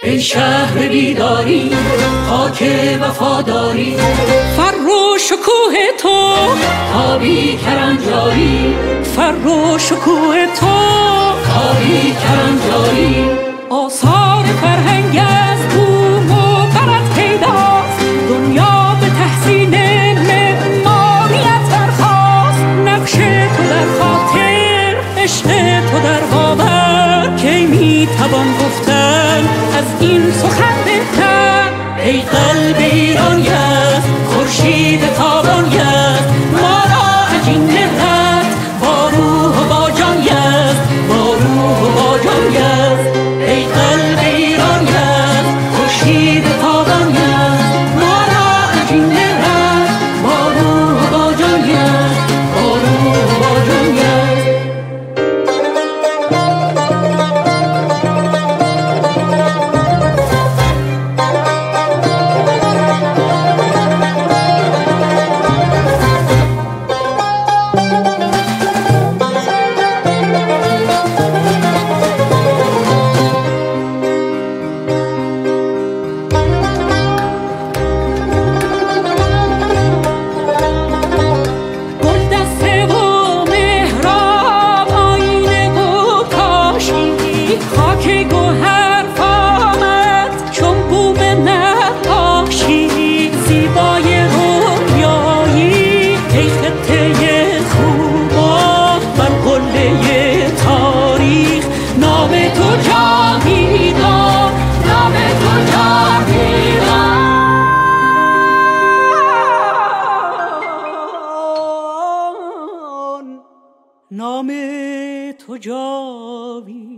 ای شهر بیداری، خاک وفاداری، فر و شکوه تو تابی کرنجاری، فر و شکوه تو تابی کرنجاری. آثار فرهنگ از بوم و برد پیداست، دنیا به تحسین معماریت برخاست. نقش تو در خاطر، عشق تو در باور، کی میتوان گفتن از این سخن بهتر؟ ای قلب ایران یزد، خورشید تابان یزد، ما را عجین نهد با روح و با جان یزد، با روح و با جان یزد. ای قلب ایران یزد، خورشید تابان یزد، ما را عجین نهد با روح و با جان یزد، با روح و با جان یزد. خاک گوهر آمد چون بوم نقاشی، زیبای رویایی ای خطه خوبان بر قله تاریخ. نام تو جاویدان، نام تو جاویدان، نام تو جاویدان.